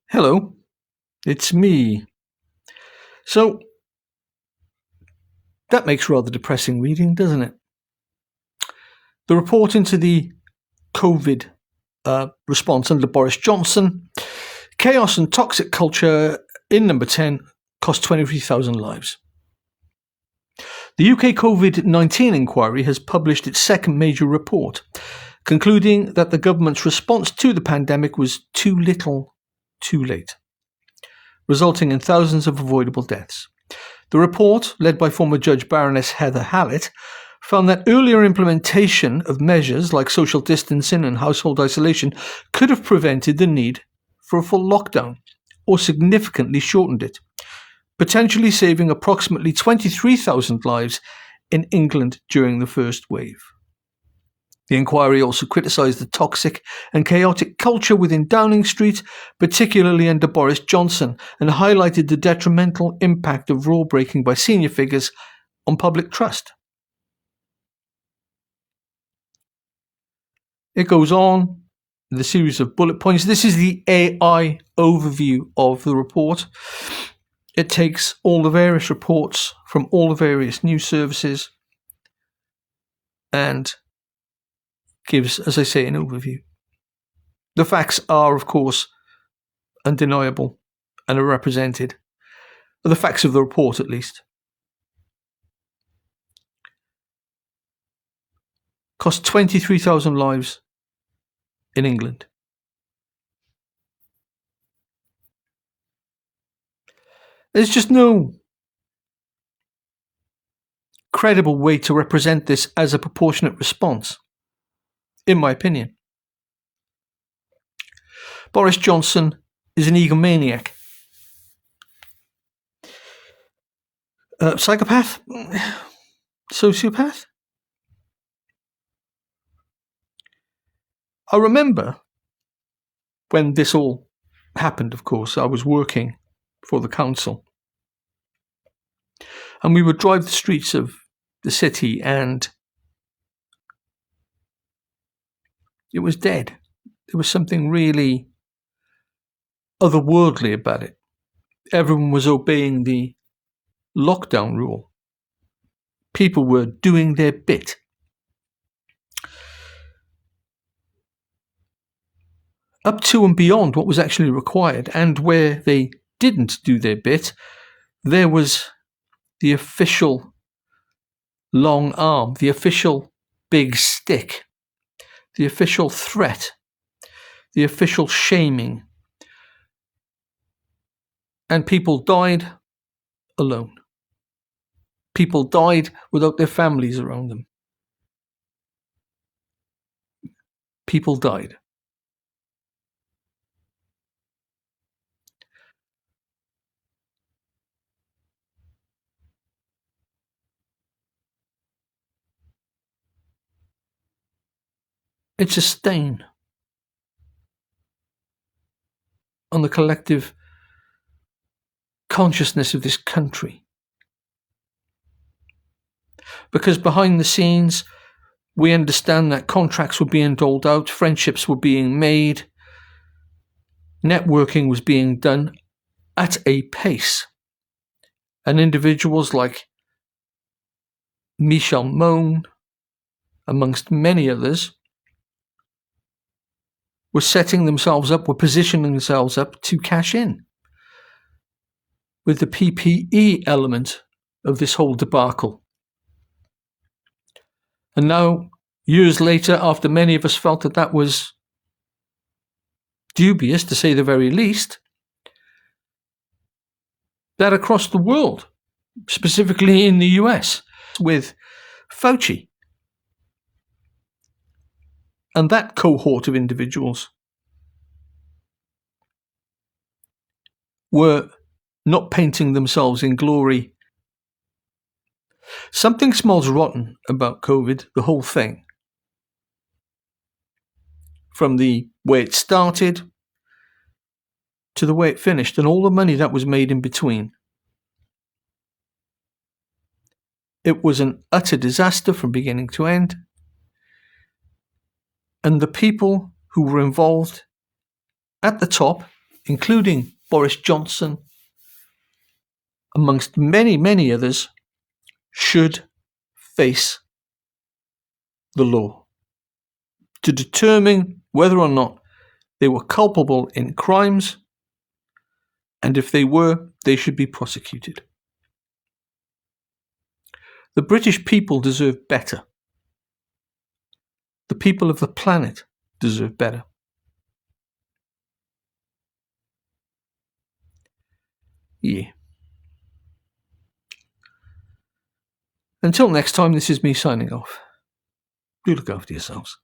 Hello, it's me. So, that makes rather depressing reading, doesn't it? The report into the COVID response under Boris Johnson, chaos and toxic culture in number 10 cost 23,000 lives. The UK COVID-19 inquiry has published its second major report, concluding that the government's response to the pandemic was too little, too late, resulting in thousands of avoidable deaths. The report, led by former Judge Baroness Heather Hallett, found that earlier implementation of measures like social distancing and household isolation could have prevented the need for a full lockdown, or significantly shortened it, potentially saving approximately 23,000 lives in England during the first wave. The inquiry also criticised the toxic and chaotic culture within Downing Street, particularly under Boris Johnson, and highlighted the detrimental impact of rule-breaking by senior figures on public trust. It goes on with a series of bullet points. This is the AI overview of the report. It takes all the various reports from all the various news services and gives, as I say, an overview. The facts are, of course, undeniable and are represented. The facts of the report, at least. Cost 23,000 lives in England. There's just no credible way to represent this as a proportionate response, in my opinion. Boris Johnson is an egomaniac. Psychopath? Sociopath? I remember when this all happened, of course, I was working for the council. And we would drive the streets of the city and it was dead. There was something really otherworldly about it. Everyone was obeying the lockdown rule. People were doing their bit. Up to and beyond what was actually required, and where they didn't do their bit, there was the official long arm, the official big stick, the official threat, the official shaming. And people died alone. People died without their families around them. People died. It's a stain on the collective consciousness of this country. Because behind the scenes, we understand that contracts were being doled out, friendships were being made, networking was being done at a pace. And individuals like Michel Mone, amongst many others, were setting themselves up, were positioning themselves up to cash in with the PPE element of this whole debacle. And now, years later, after many of us felt that that was dubious, to say the very least, that across the world, specifically in the US, with Fauci and that cohort of individuals, were not painting themselves in glory. Something smells rotten about COVID, the whole thing. From the way it started to the way it finished, and all the money that was made in between. It was an utter disaster from beginning to end. And the people who were involved at the top including Boris Johnson, amongst many, many others, should face the law to determine whether or not they were culpable in crimes, and if they were, they should be prosecuted. The British people deserve better. The people of the planet deserve better. Yeah. Until next time, this is me signing off. Do look after yourselves.